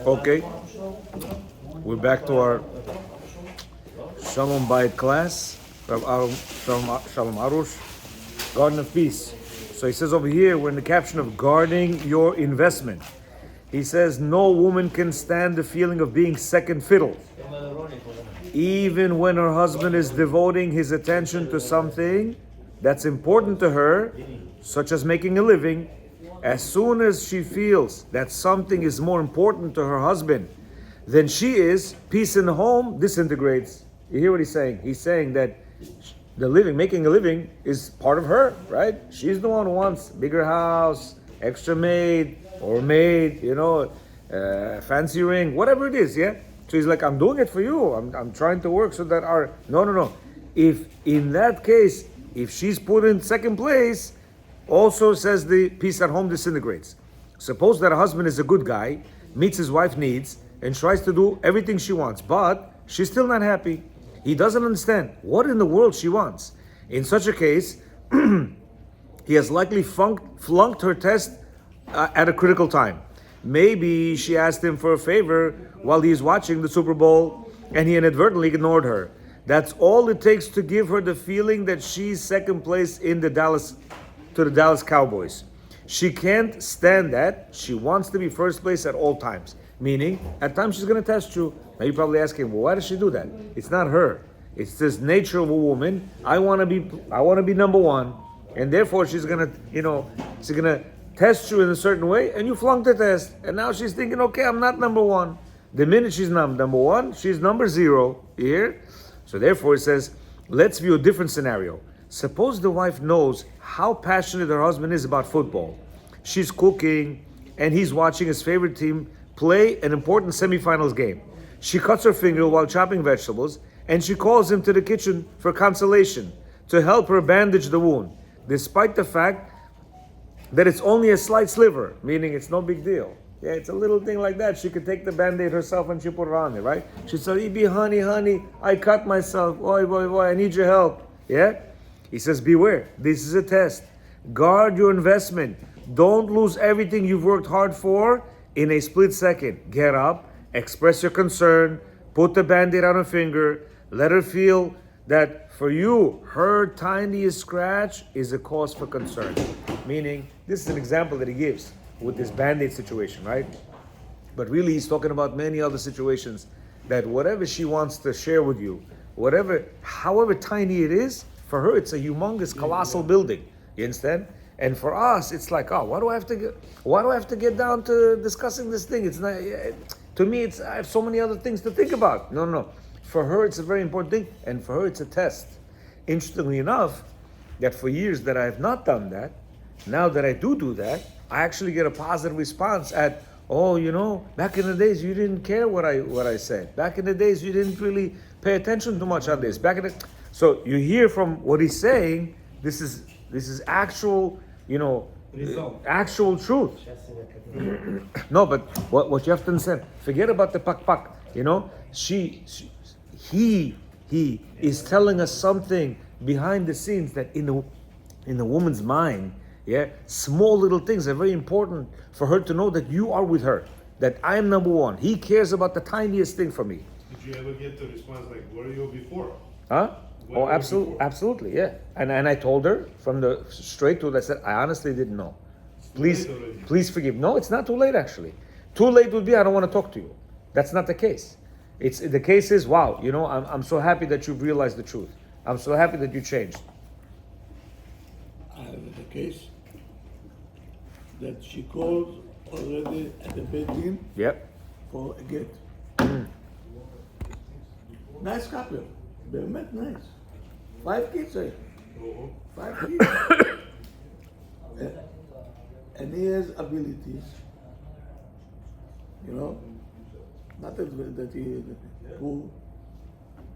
Okay, we're back to our Shalom Bayit class from Shalom Arush, Garden of Peace. So he says over here, we're in the caption of guarding your investment. He says, no woman can stand the feeling of being second fiddle. Even when her husband is devoting his attention to something that's important to her, such as making a living, as soon as she feels that something is more important to her husband than she is, peace in the home disintegrates. You hear what he's saying? He's saying that making a living is part of her, right? She's the one who wants bigger house, extra maid, or maid, fancy ring, whatever it is, yeah? So he's like, I'm doing it for you. I'm trying to work so that No. If in that case, if she's put in second place, also says the peace at home disintegrates. Suppose that a husband is a good guy, meets his wife's needs, and tries to do everything she wants, but she's still not happy. He doesn't understand what in the world she wants. In such a case, he has likely flunked her test at a critical time. Maybe she asked him for a favor while he's watching the Super Bowl and he inadvertently ignored her. That's all it takes to give her the feeling that she's second place to the Dallas Cowboys. She can't stand that. She wants to be first place at all times. Meaning, at times she's going to test you. Now you're probably asking, well, why does she do that? It's not her. It's this nature of a woman. I want to be number one, and therefore she's gonna test you in a certain way, and you flunked the test, and now she's thinking, okay, I'm not number one. The minute she's not number one, she's number zero. Here, so therefore it says, let's view a different scenario. Suppose the wife knows how passionate her husband is about football. She's cooking, and he's watching his favorite team play an important semifinals game. She cuts her finger while chopping vegetables, and she calls him to the kitchen for consolation, to help her bandage the wound, despite the fact that it's only a slight sliver, meaning it's no big deal. Yeah, it's a little thing like that. She could take the Band-Aid herself and she put it on there, right? She said, Ibi, honey, I cut myself. Boy, I need your help. Yeah? He says, beware. This is a test. Guard your investment. Don't lose everything you've worked hard for in a split second. Get up, express your concern, put the Band-Aid on her finger, let her feel that for you, her tiniest scratch is a cause for concern. Meaning, this is an example that he gives with this Band-Aid situation, right? But really, he's talking about many other situations that whatever she wants to share with you, however tiny it is, for her, it's a humongous, colossal building. You understand? And for us, it's like, why do I have to get down to discussing this thing? It's not. To me, I have so many other things to think about. No. For her, it's a very important thing, and for her, it's a test. Interestingly enough, that for years that I have not done that, now that I do that, I actually get a positive response at, back in the days you didn't care what I said. Back in the days you didn't really pay attention too much on this. So you hear from what he's saying, this is actual, actual truth. No, but what you have to understand, forget about the pak. He is telling us something behind the scenes that in the woman's mind, yeah, small little things are very important for her to know that you are with her, that I am number one. He cares about the tiniest thing for me. Did you ever get the response like, where are you before? Huh? Where Absolutely, yeah. And I told her from the straight to it, I said, I honestly didn't know. Please forgive. No, it's not too late actually. Too late would be I don't want to talk to you. That's not the case. The case is, wow, I'm so happy that you've realized the truth. I'm so happy that you changed. I have the case that she called already at the Beit-Din for a get. Nice couple, באמת nice. 5 kids, eh? 5 kids. And he has abilities, not that he is poor.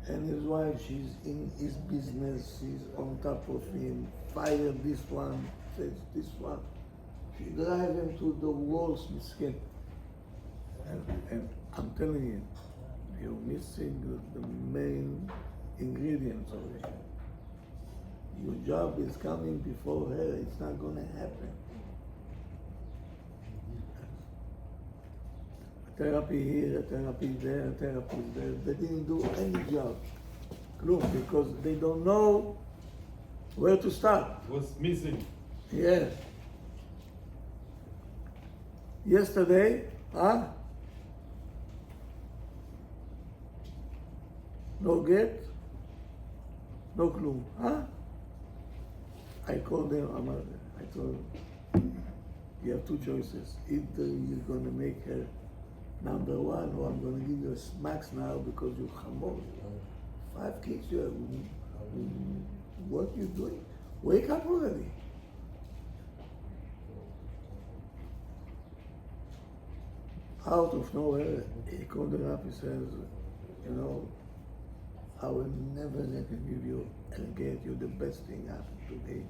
And his wife, she's in his business, she's on top of him, fire this one, says this one. She drive him to the walls, miskin. And I'm telling you, you're missing the main ingredients of it. Your job is coming before her, it's not gonna happen. therapy here, therapy there, therapy there. They didn't do any job. Klum, because they don't know where to start. What's missing? Yes. Yesterday, no get, no clue, I called them, I told them, you have two choices. Either you're gonna make her number one, or I'm gonna give you a smacks now because you hamor. 5 kids you have. What you doing? Wake up already. Out of nowhere, he called her up, he says, you know, I will never give you and get you the best thing happened today.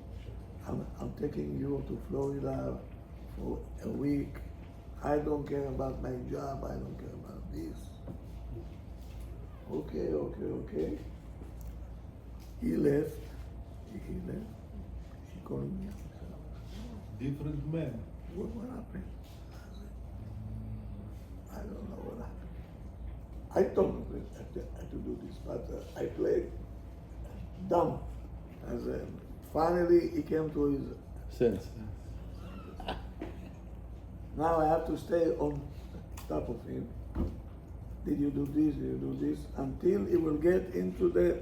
I'm taking you to Florida for a week. I don't care about my job, I don't care about this. Okay. He left. She called me up. Different man. What happened? I don't know what happened. I told him I had to do this, but I played dumb. Finally, he came to his Sense. Now I have to stay on top of him. Did you do this? Did you do this? Until he will get into the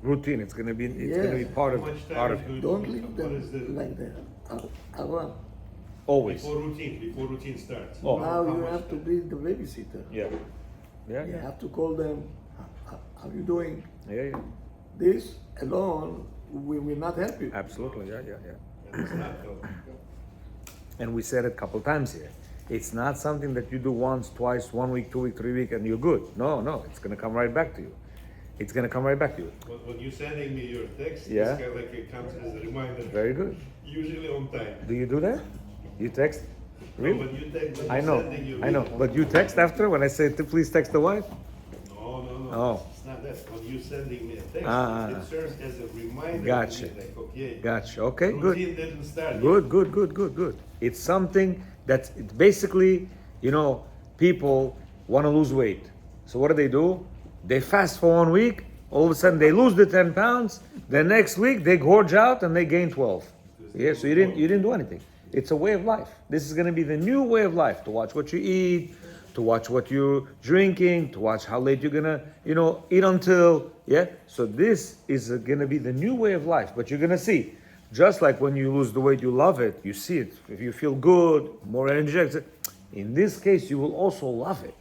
Routine. It's gonna be Yeah. part How much of time do you don't do? leave What them is the like that. Around. always. before routine starts? Oh. Now How you much have to time? be the babysitter. Yeah. You have to call them. How you doing? Yeah. This alone will not help you. Absolutely. Yeah. And it's not helping. And we said it a couple times here. It's not something that you do once, twice, 1 week, 2 week, 3 week, and you're good. No. It's gonna come right back to you. It's gonna come right back to you. When you're sending me your text, Yeah. it's kind of like it comes as a reminder. Very good. Usually on time. Do you do that? You text? No, Really? when you text, when I you're know. sending your I know. video- But you text after when I say please text the wife? No. Oh. It's not that. When you're sending me a text, Ah. it serves as a reminder. Gotcha. To me, like, okay. Gotcha. Okay, good. Routine didn't start yet. Good. It's something that's it's basically, people want to lose weight. So what do? They fast for 1 week, all of a sudden they lose the 10 pounds, the next week they gorge out and they gain 12. Yeah, so you didn't do anything. It's a way of life. This is gonna be the new way of life, to watch what you eat, to watch what you're drinking, to watch how late you're gonna, eat until, yeah? So this is gonna be the new way of life, but you're gonna see, just like when you lose the weight, you love it, you see it, if you feel good, more energetic, in this case, you will also love it.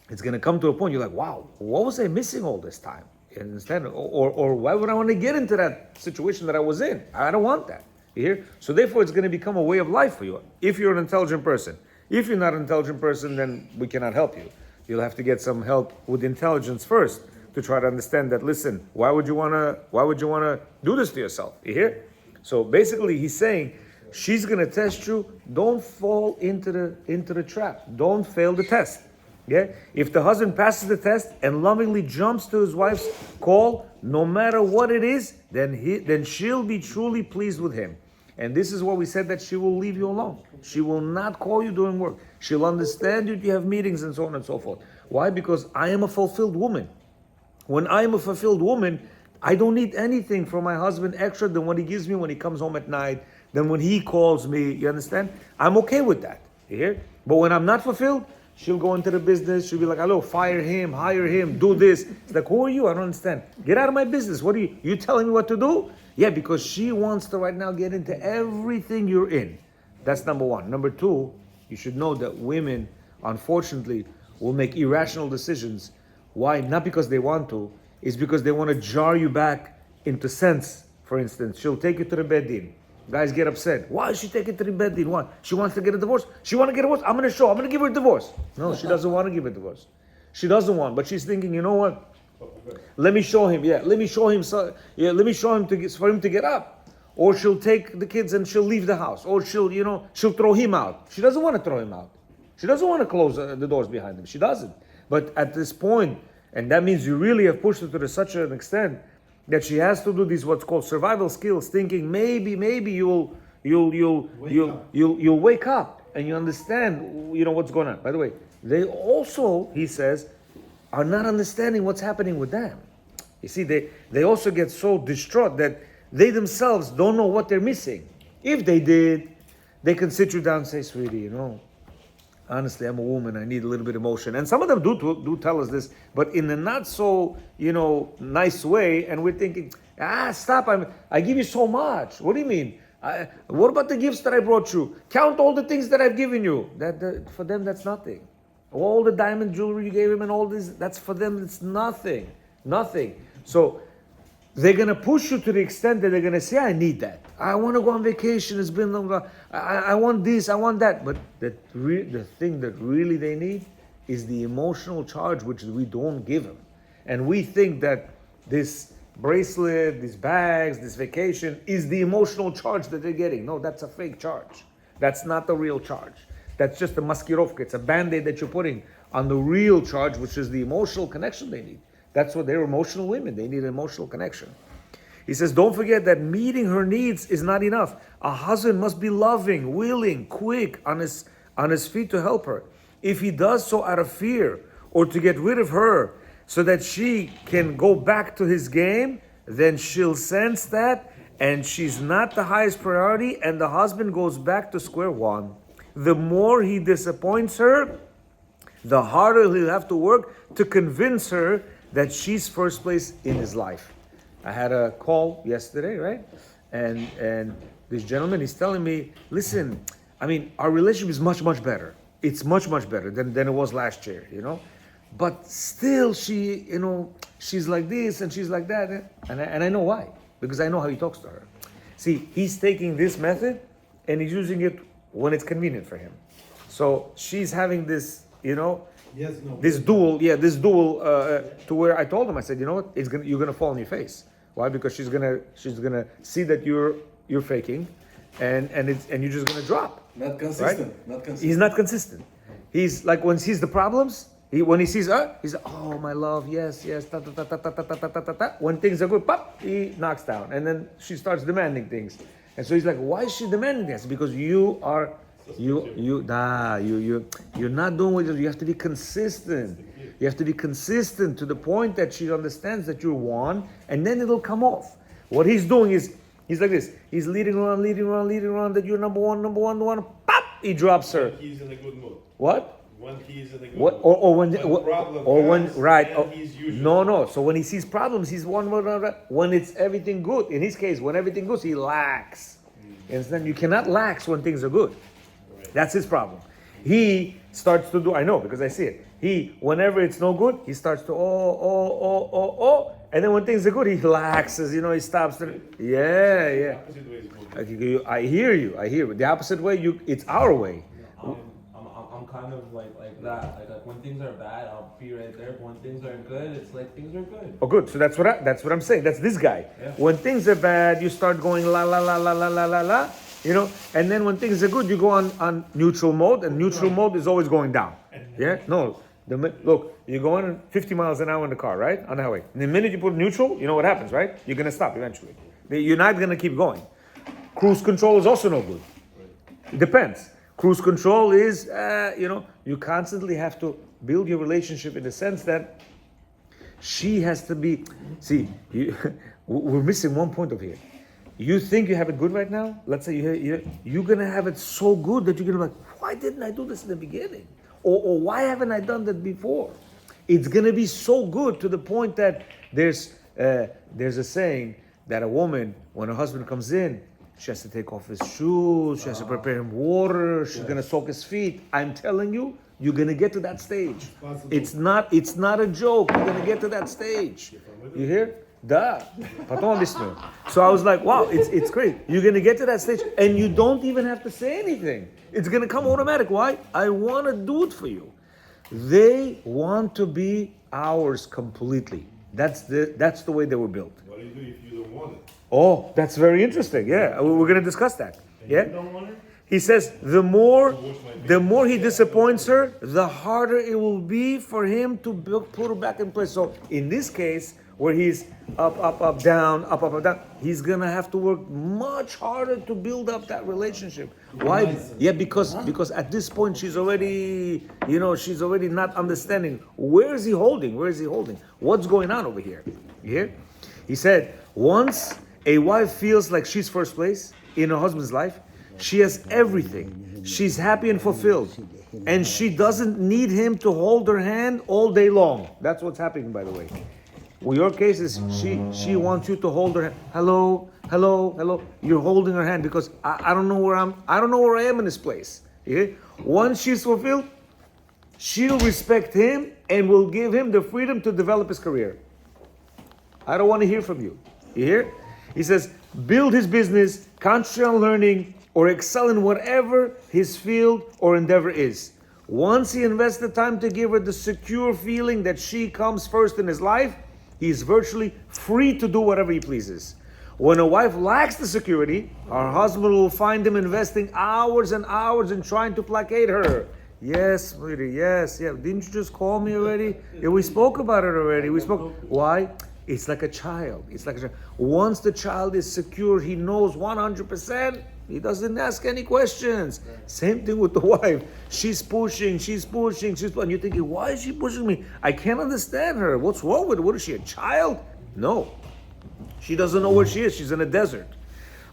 It's gonna come to a point, you're like, wow, what was I missing all this time? You understand? Or why would I want to get into that situation that I was in? I don't want that. You hear? So therefore, it's gonna become a way of life for you, if you're an intelligent person. If you're not an intelligent person, then we cannot help you. You'll have to get some help with intelligence first to try to understand that. Listen, why would you wanna do this to yourself? You hear? So basically, he's saying she's gonna test you. Don't fall into the trap. Don't fail the test. Yeah. If the husband passes the test and lovingly jumps to his wife's call, no matter what it is, then she'll be truly pleased with him. And this is what we said, that she will leave you alone. She will not call you during work. She'll understand you have meetings and so on and so forth. Why? Because I am a fulfilled woman. When I am a fulfilled woman, I don't need anything from my husband extra than what he gives me when he comes home at night, than when he calls me. You understand? I'm okay with that. You hear? But when I'm not fulfilled, she'll go into the business. She'll be like, hello, fire him, hire him, do this. It's like, who are you? I don't understand. Get out of my business. What are you telling me what to do? Yeah, because she wants to right now get into everything you're in. That's number one. Number two, you should know that women, unfortunately, will make irrational decisions. Why? Not because they want to. It's because they want to jar you back into sense. For instance, she'll take you to the bed din. Guys get upset. Why is she taking to the bed din? Why? She wants to get a divorce. She want to get a divorce. I'm going to give her a divorce. No, she doesn't want to give a divorce. She doesn't want, but she's thinking, you know what? Let me show him. Yeah, let me show him. Let me show him for him to get up. Or she'll take the kids and she'll leave the house. Or she'll throw him out. She doesn't want to throw him out. She doesn't want to close the doors behind him. She doesn't. But at this point, and that means you really have pushed her to such an extent that she has to do these what's called survival skills, thinking maybe you'll wake up. and you understand, what's going on. By the way, they also, he says, are not understanding what's happening with them. You see, they also get so distraught that they themselves don't know what they're missing. If they did, they can sit you down and say, sweetie, honestly, I'm a woman, I need a little bit of emotion. And some of them do tell us this, but in a not so, nice way, and we're thinking, stop, I give you so much. What do you mean? What about the gifts that I brought you? Count all the things that I've given you. For them, that's nothing. All the diamond jewelry you gave him and all this, that's for them, it's nothing. Nothing. So they're going to push you to the extent that they're going to say, I need that. I want to go on vacation. It's been long. I want this. I want that. But the thing that really they need is the emotional charge, which we don't give them. And we think that this bracelet, these bags, this vacation is the emotional charge that they're getting. No, that's a fake charge. That's not the real charge. That's just a maskirovka. It's a band-aid that you're putting on the real charge, which is the emotional connection they need. That's what they're emotional women. They need an emotional connection. He says, don't forget that meeting her needs is not enough. A husband must be loving, willing, quick on his feet to help her. If he does so out of fear or to get rid of her so that she can go back to his game, then she'll sense that and she's not the highest priority and the husband goes back to square one. The more he disappoints her, the harder he'll have to work to convince her that she's first place in his life. I had a call yesterday, right? And this gentleman, he's telling me, listen, our relationship is much, much better. It's much, much better than it was last year, But still, she's like this and she's like that. And I know why. Because I know how he talks to her. See, he's taking this method and he's using it when it's convenient for him. So she's having this, this dual, to where I told him, I said, you know what, you're gonna fall on your face. Why? Because she's gonna see that you're faking, and you're just gonna drop. Not consistent. Right? Not consistent. He's not consistent. He's like when he sees the problems. When he sees he's like, oh my love, yes, ta, ta, ta, ta, ta, ta, ta, ta, ta, ta. When things are good, pop, he knocks down, and then she starts demanding things, and so he's like, why is she demanding this? Because you're not doing what you have to be consistent. You have to be consistent to the point that she understands that you're one, and then it'll come off. What he's doing is he's like this. He's leading around that you're number one. Pop! He drops her. He's in a good mood. What? When he's in a good What? mood. Right? He's usually No. So when he sees problems, he's one. When it's everything good, in his case, when everything goes, he lacks. And then you cannot lax when things are good. That's his problem. He starts to do, I know because I see it. Whenever it's no good, he starts to and then when things are good, he relaxes, he stops. Yeah. I hear you. The opposite way, it's our way. I'm kind of like that. Like when things are bad, I'll be right there. But when things are good, it's like things are good. Oh, good. So that's what I'm saying. That's this guy. Yeah. When things are bad, you start going la la la la la la la la. And then when things are good, you go on neutral mode, and neutral mode is always going down. Yeah? No. Look, you're going 50 miles an hour in the car, right? On the highway. And the minute you put neutral, you know what happens, right? You're going to stop eventually. You're not going to keep going. Cruise control is also no good. It depends. Cruise control is, you constantly have to build your relationship in the sense that she has to be, we're missing one point over here. You think you have it good right now? Let's say you're going to have it so good that you're going to be like, why didn't I do this in the beginning? Or why haven't I done that before? It's going to be so good to the point that there's a saying that a woman, when her husband comes in, she has to take off his shoes, she has to prepare him water, she's going to soak his feet. I'm telling you, you're going to get to that stage. It's not a joke. You're going to get to that stage. You hear? Duh. So I was like, wow, it's great. You're going to get to that stage and you don't even have to say anything. It's going to come automatic. Why? I want to do it for you. They want to be ours completely. That's the way they were built. What do you do if you don't want it? Oh, that's very interesting. Yeah, we're going to discuss that. Yeah. You don't want it? He says the more he disappoints her, the harder it will be for him to put her back in place. So in this case, where he's up, down, up, down. He's gonna have to work much harder to build up that relationship. Why? Yeah, because at this point she's already, she's already not understanding. Where is he holding? Where is he holding? What's going on over here? You hear? He said, once a wife feels like she's first place in her husband's life, she has everything. She's happy and fulfilled. And she doesn't need him to hold her hand all day long. That's what's happening, by the way. Well, your case is she wants you to hold her hand. Hello. You're holding her hand because I don't know where I am in this place. Yeah? Once she's fulfilled, she'll respect him and will give him the freedom to develop his career. I don't want to hear from you. You hear? He says, build his business, concentrate on learning, or excel in whatever his field or endeavor is. Once he invests the time to give her the secure feeling that she comes first in his life, he is virtually free to do whatever he pleases. When a wife lacks the security, her husband will find him investing hours and hours in trying to placate her. Yes, sweetie, yes. Didn't you just call me already? Yeah, we spoke about it already. Why? It's like a child. Once the child is secure, he knows 100%. He doesn't ask any questions. Same thing with the wife. She's pushing. And you're thinking, why is she pushing me? I can't understand her. What's wrong with her? What is she, a child? No. She doesn't know where she is. She's in a desert.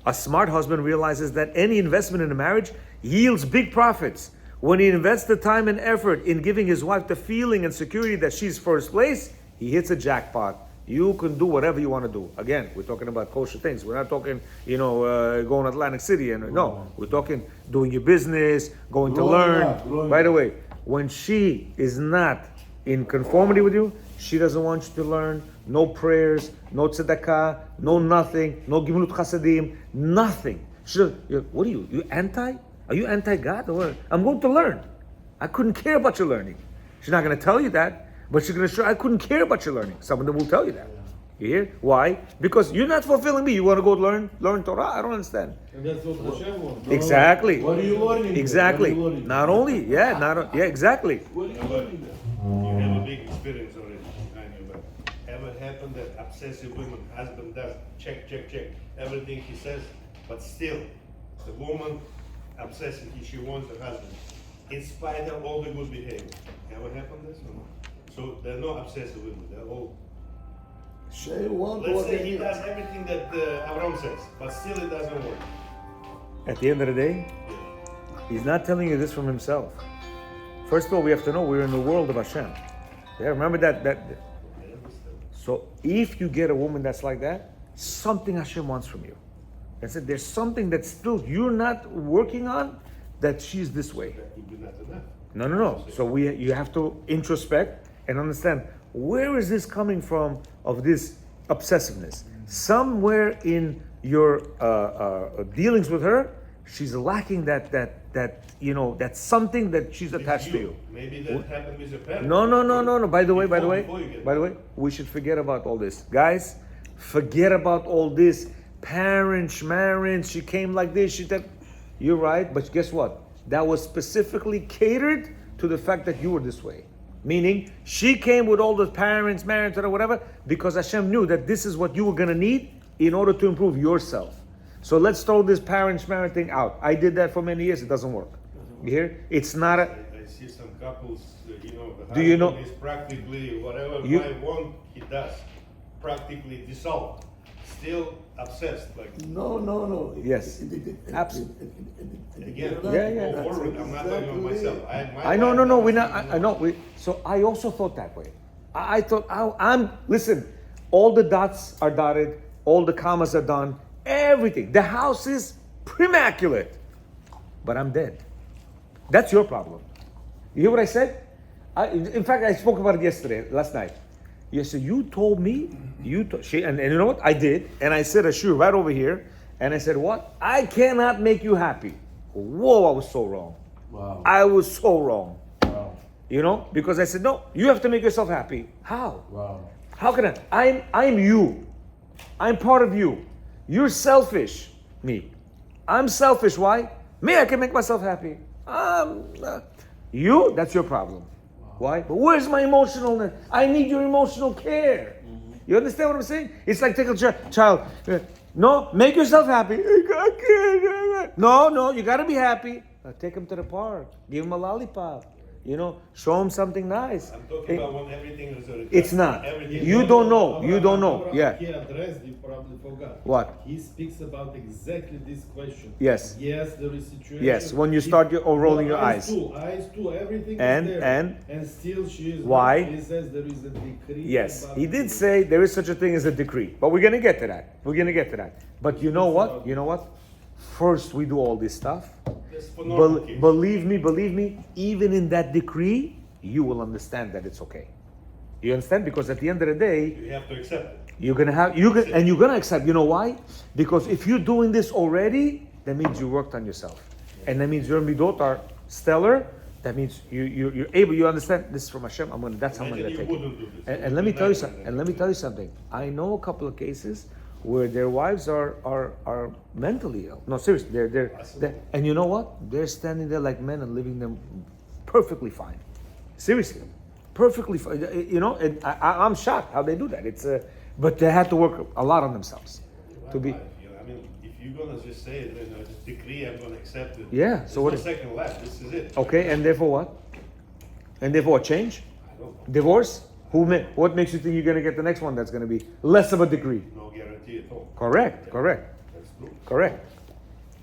A smart husband realizes that any investment in a marriage yields big profits. When he invests the time and effort in giving his wife the feeling and security that she's first place, he hits a jackpot. You can do whatever you want to do. Again, we're talking about kosher things. We're not talking, going to Atlantic City. No, we're talking doing your business, going to learn. By the way, when she is not in conformity with you, she doesn't want you to learn. No prayers, no tzedakah, no nothing, no gimlut chasadim, nothing. What are you? You anti? Are you anti-God? Or I'm going to learn. I couldn't care about your learning. She's not going to tell you that. But she's going to show, I couldn't care about your learning. Some of them will tell you that. You hear? Why? Because you're not fulfilling me. You want to go learn Torah? I don't understand. And that's what Hashem wants. Exactly. What are you learning? Exactly. Not only, exactly. What are you learning there? You have a big experience already. But ever happened that obsessive women, husband does check, everything he says, but still, the woman obsessive, she wants the husband, in spite of all the good behavior. Ever happened this or not? So they're not obsessive women, they're all. Let's say he does everything that Avram says, but still it doesn't work. At the end of the day, he's not telling you this from himself. First of all, we have to know we're in the world of Hashem. Yeah, remember that. So if you get a woman that's like that, something Hashem wants from you. I said there's something that still you're not working on, that she's this way. That would be not enough. No. So you have to introspect and understand, where is this coming from of this obsessiveness? Somewhere in your dealings with her, she's lacking that's something that she's attached to you. Maybe that happened with your parents. No. By the way, we should forget about all this. Guys, forget about all this. Parents, she came like this, you're right, but guess what? That was specifically catered to the fact that you were this way. Meaning, she came with all the parents, marriage, or whatever, because Hashem knew that this is what you were going to need in order to improve yourself. So let's throw this parents, marriage thing out. I did that for many years. It doesn't work. You hear? It's not a... I see some couples, the do you know, husband is practically, whatever wife wants, he does. Practically dissolved. Still obsessed. No. Yes. Absolutely. Again, Yeah. go forward. I'm not talking about myself. I know. We're not. I know. So I also thought that way. I thought listen. All the dots are dotted. All the commas are done. Everything. The house is immaculate, but I'm dead. That's your problem. You hear what I said? In fact, I spoke about it last night. Yes, so you told me, and you know what? I did, and I said a shur right over here, and I said, what? I cannot make you happy. Whoa, I was so wrong. Wow. I was so wrong. Wow. Because I said, no, you have to make yourself happy. How? Wow. How can I? I'm you. I'm part of you. You're selfish. Me. I'm selfish. Why? Me, I can make myself happy. You, that's your problem. Why? But where's my emotionalness? I need your emotional care. You understand what I'm saying? It's like take a child. No, make yourself happy. I can't. No, you gotta be happy. Take him to the park. Give him a lollipop. You know, show him something nice. I'm talking about when everything is already It's done. not. Everything. You don't know. You don't know. Yeah. He addressed, you probably forgot. What? He speaks about exactly this question. Yes. Yes, there is situation. Yes, when you start rolling your eyes. Eyes too, everything And- is there. and still she is. why? He says there is a decree. Yes, about he the did decree. say there is such a thing as a decree, but we're gonna get to that. We're gonna get to that. But you know what? You know what? First, we do all this stuff. That's for normal kids. Believe me, even in that decree, you will understand that it's okay. You understand? Because at the end of the day, You have to accept it. you're gonna accept. You know why? Because if you're doing this already, that means you worked on yourself, and that means your midot are stellar. That means you're able. You understand? This is from Hashem. That's how I'm gonna Imagine take you it. wouldn't do this. And let me tell you something. And let me tell you something. I know a couple of cases where their wives are mentally ill. No, seriously, they're and you know what? They're standing there like men and living them perfectly fine. Seriously, perfectly fine. You know, and I'm shocked how they do that. It's but they had to work a lot on themselves to be. I mean, if you're gonna just say it, just decree, I'm gonna accept it. Yeah, There's so what no is- second left. This is it. Okay, and therefore what? And therefore what? Change? I don't know. Divorce? What makes you think you're gonna get the next one that's gonna be less of a degree? No guarantee at all. Correct. That's true. Correct.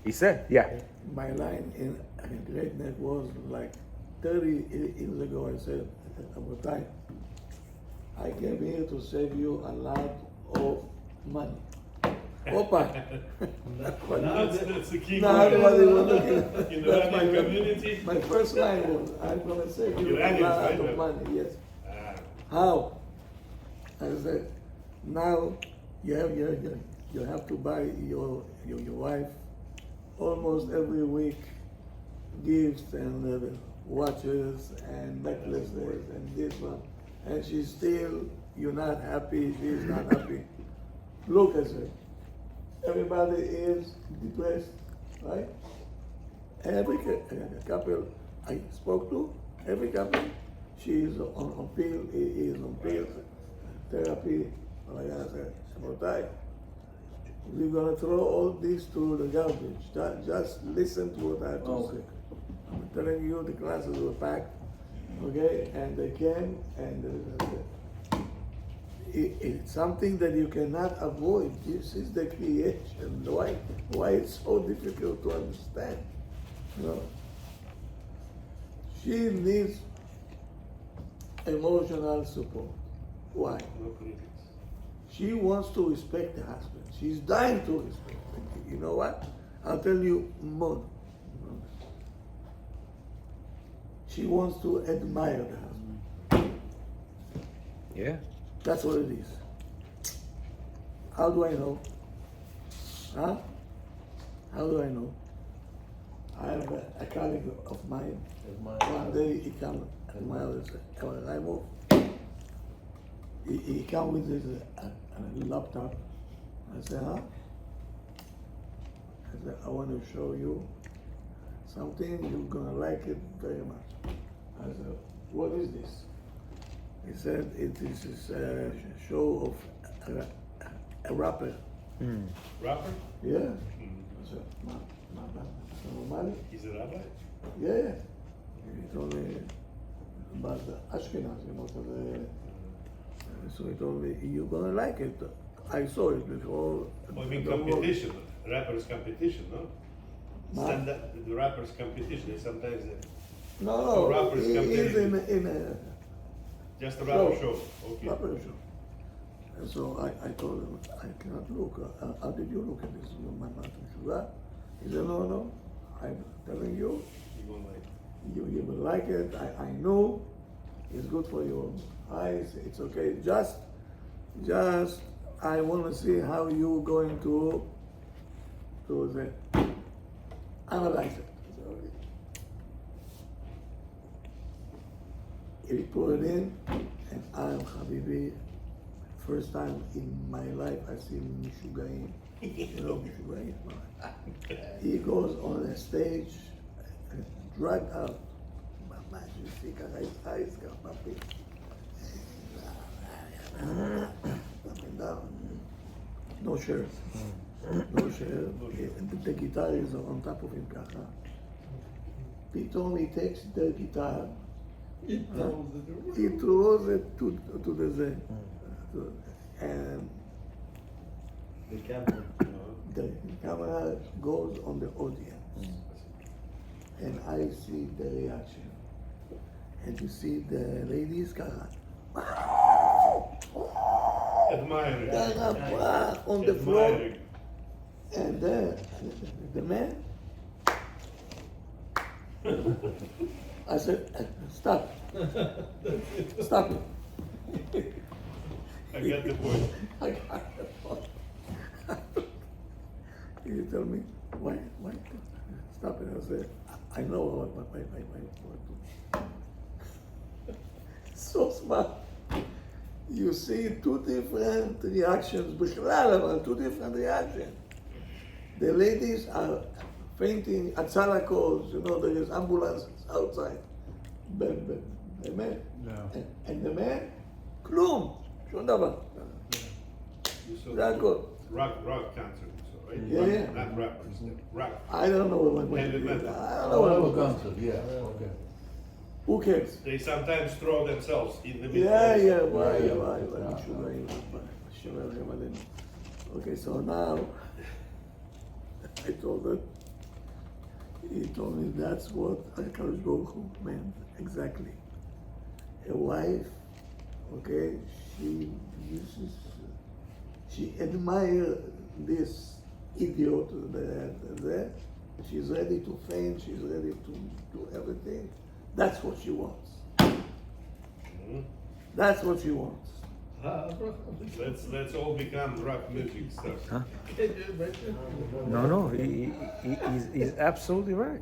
He said, yeah. My line in Great Neck was like 30 years ago. I said, Rabotai, I came here to save you a lot of money. Opa. That's the key. Now everybody was looking. In the That's Arabic community. my first line was, I'm gonna save you a Iranians, lot right? of money. Yes. Ah, How? I said, now you have to buy your wife almost every week gifts and watches and necklaces and this one, and you're not happy. She's not happy. Look at her. Everybody is depressed, right? Every couple I spoke to, every couple, she is on pill, he is on pill, therapy. Like I said, Rabotai, we're gonna throw all this to the garbage. Just listen to what I have to say. I'm telling you, the classes were packed, okay, and they came, and it's something that you cannot avoid. This is the creation. Why it's so difficult to understand? You know, she needs emotional support. Why? no critics. She wants to respect the husband. She's dying to respect him. You know what? I'll tell you more. She wants to admire the husband. Yeah. That's what it is. How do I know? Huh? How do I know? I have a colleague of mine. One day he come at my house and I move. He come with his laptop. I said, huh? I said, I want to show you something. You're gonna like it very much. I said, what is this? He said, it is a show of a rapper. Rapper? Yeah. I said, normal? He's a rabbi? Yeah. He told me about the Ashkenazi, most of the. So he told me, you're gonna like it. I saw it before. Oh, I mean the war. competition, rappers competition, no? Ma- Stand up, the rappers competition, sometimes No, So rappers he come is in. in a just a rapper So- show. Okay. rapper show. And so I told him, I cannot look. How did you look at this? My mouth sugar? He said, no, I'm telling you, You won't like you will like it. I know it's good for your eyes. It's okay. Just I want to see how you going to analyze it. So he put it in, and I'm Habibi. First time in my life I see Mishugaim. You know Mishugaim? He goes on a stage, dragged out. Mamãe, fica na esca, papi. down, no shirt. No shirt. The guitar is on top of him, ככה. פתאום he takes the guitar, It throws it. he throws it to the זה. And The camera. the camera goes on the audience. And I see the reaction. And you see the ladies ככה. Admiring. ככה on the floor. Admiring. And the man, I said, stop. Stop it. I get the point. I got the point. You tell me, why? Stop it. I said, I know what to do. So smart. You see two different reactions, בכלל, אבל two different reactions. The ladies are fainting at Salakos, there is ambulances outside. The man, and the man, כלום, שום דבר. You saw זה הכל. rock concert, so, right? Yeah. Not rappers, rock. I don't know what Heavy it is. metal. I don't know what it is. concert, yeah, okay. Who cares? They sometimes throw themselves in the middle. Yeah, why? Okay, so now, I told her, he told me that's what HaKadosh Baruch Hu meant, exactly. A wife, okay, she admires this idiot there. She's ready to faint, she's ready to do everything. That's what she wants. That's what she wants. Let's all become rock music stars. Can you imagine? No, he's absolutely right.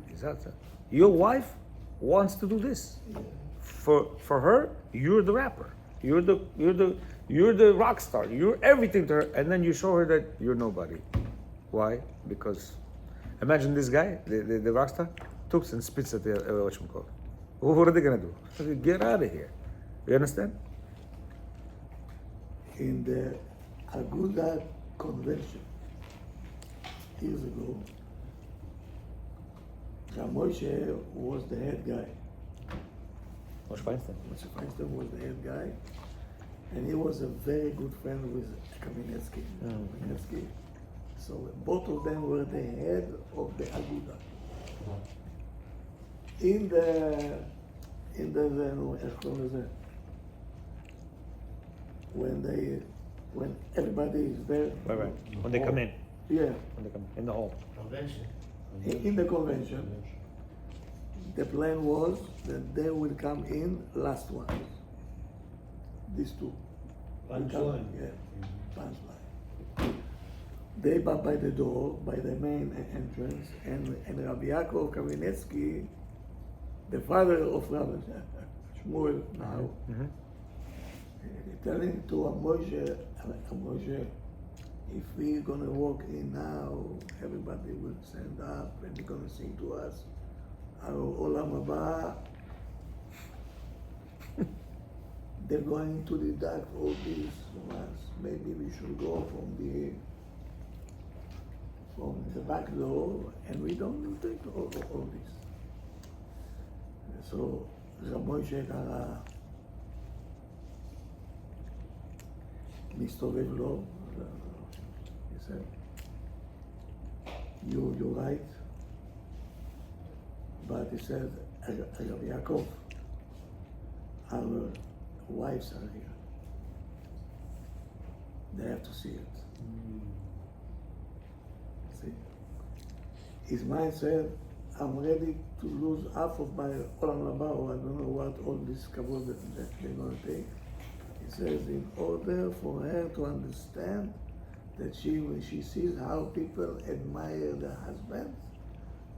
Your wife wants to do this. For her, you're the rapper. You're the rock star. You're everything to her, and then you show her that you're nobody. Why? Because imagine this guy, the rock star, talks and spits at the whatchamacallit. What are they gonna do? Get out of here. You understand? In the Aguda convention years ago, Moshe was the head guy. Moshe Feinstein. Moshe Feinstein was the head guy, and he was a very good friend with Kamenetsky. Kamenetsky. So both of them were the head of the Aguda. In the איך קוראים לזה? When everybody is there. Right. When they come in. Yeah. When they come in the hall. Convention. In the convention, the plan was that they will come in last ones. These two. Punchline. Yeah, punchline. They by the door, by the main entrance, and Rabbi Yaakov Kamenetsky, the father of Rabbi Shmuel now, telling to Moshe, if we're gonna walk in now, everybody will stand up and they're gonna sing to us. Our Olam Haba, they're going to deduct all these from us. Maybe we should go from the back door, and we don't take all this. So Rab Moshe ככה מסתובב לו, he said, you're right, but he said, Rabbi Yaakov, our wives are here. They have to see it. See? His mind said, I'm ready to lose half of my Olam Haba, or I don't know what, all this kavod that they're going to take. He says, in order for her to understand that when she sees how people admire their husband,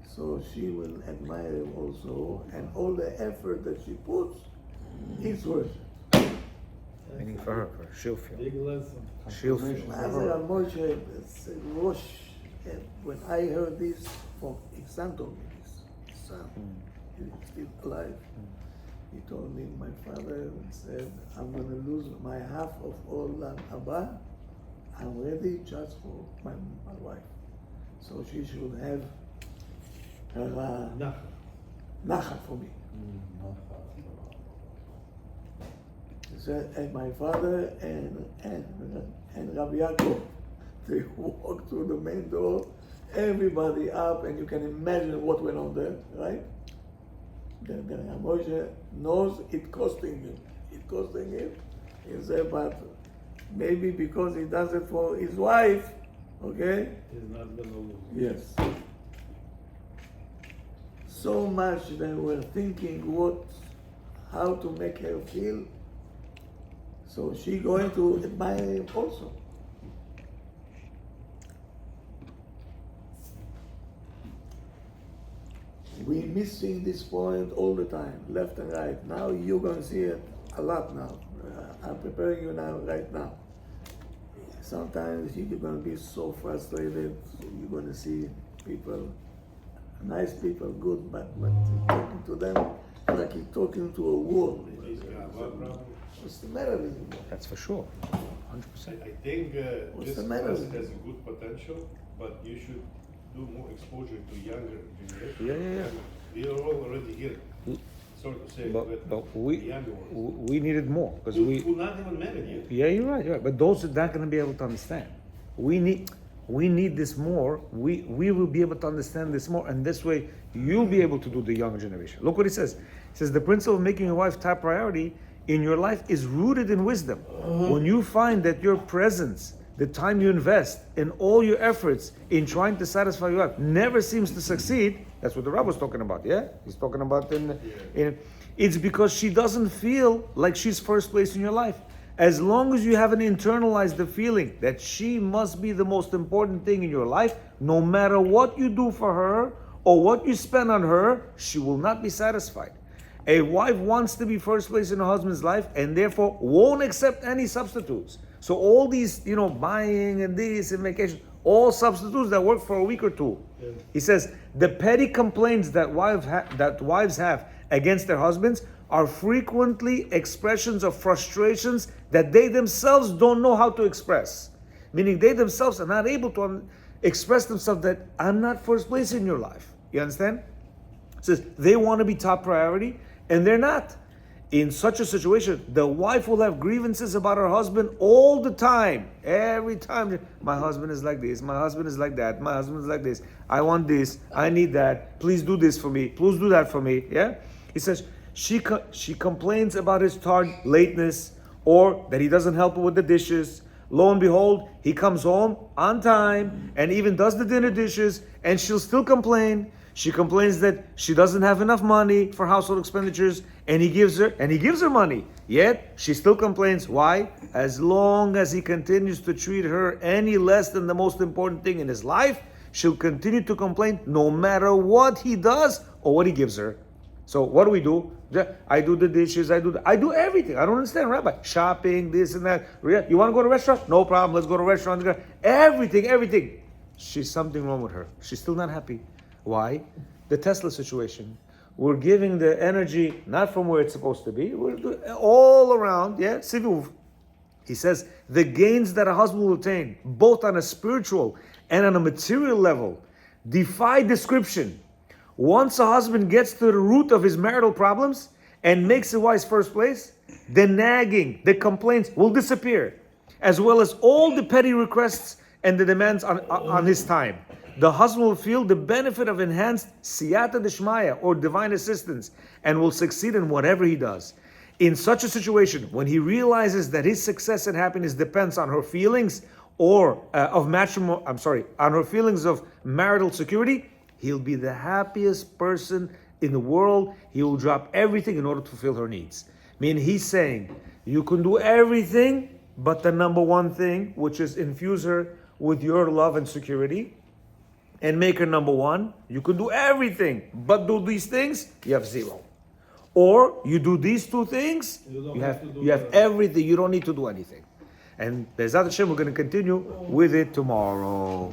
so she will admire him also, and all the effort that she puts, it's worth it. Meaning for her, she'll feel. Big lesson. She'll feel. As Rab Moshe Rosh, when I heard this from his son told me this, his son, he's still alive. He told me, my father said, I'm going to lose my half of Olam Haba I'm ready just for my wife. So she should have her Nachat. nachat for me. So, and my father and Rabbi Yaakov, they walked through the main door, everybody up, and you can imagine what went on there, right? Then Moshe knows it costing him. It costing him. He said, but maybe because he does it for his wife, okay? He's not gonna lose. Yes. So much they were thinking how to make her feel. So she going to admire him also. We missing this point all the time, left and right. Now you're gonna see it a lot now. I'm preparing you now, right now. Sometimes you're gonna be so frustrated. You're gonna see people, nice people, good, but talking to them like you're talking to a wall. What's the matter with you? That's for sure. 100%. I think What's this the matter class with has a good potential, but you should do more exposure to younger generation. Yeah. And we are all already here, so to say, But the we younger ones. we needed more because Who not even married yet. Yeah, you're right. You're right. But those are not going to be able to understand. We need this more. We will be able to understand this more, and this way you'll be able to do the younger generation. Look what he says. He says the principle of making your wife top priority in your life is rooted in wisdom. When you find that your presence, the time you invest, and all your efforts in trying to satisfy your wife never seems to succeed. That's what the rabbi was talking about. Yeah, he's talking about in it's because she doesn't feel like she's first place in your life. As long as you haven't internalized the feeling that she must be the most important thing in your life, no matter what you do for her or what you spend on her, she will not be satisfied. A wife wants to be first place in her husband's life and therefore won't accept any substitutes. So all these, buying and this and vacation, all substitutes that work for a week or two. Yeah. He says the petty complaints that wives have against their husbands are frequently expressions of frustrations that they themselves don't know how to express. Meaning they themselves are not able to express themselves that I'm not first place in your life. You understand? It says they want to be top priority and they're not. In such a situation, the wife will have grievances about her husband all the time. Every time, my husband is like this, my husband is like that, my husband is like this. I want this, I need that. Please do this for me. Please do that for me. Yeah. He says she complains about his lateness or that he doesn't help her with the dishes. Lo and behold, he comes home on time and even does the dinner dishes, and she'll still complain. She complains that she doesn't have enough money for household expenditures, and he gives her money. Yet she still complains. Why? As long as he continues to treat her any less than the most important thing in his life, she'll continue to complain no matter what he does or what he gives her. So what do? I do the dishes, I do everything. I don't understand, Rabbi. Shopping, this and that. You want to go to a restaurant? No problem. Let's go to a restaurant. Everything. She's something wrong with her. She's still not happy. Why? The Tesla situation. We're giving the energy not from where it's supposed to be. We're all around. Yeah, sivuv. He says the gains that a husband will attain, both on a spiritual and on a material level, defy description. Once a husband gets to the root of his marital problems and makes his wife's first place, the nagging, the complaints will disappear, as well as all the petty requests and the demands on his time. The husband will feel the benefit of enhanced siyata deshmaya, or divine assistance, and will succeed in whatever he does. In such a situation, when he realizes that his success and happiness depends on her feelings on her feelings of marital security, he'll be the happiest person in the world. He will drop everything in order to fulfill her needs. Meaning he's saying, you can do everything, but the number one thing, which is infuse her with your love and security, and make her number one. You can do everything, but do these things, you have zero. Or you do these two things, you have everything. You don't need to do anything. And Be'ezrat Hashem, we're going to continue with it tomorrow.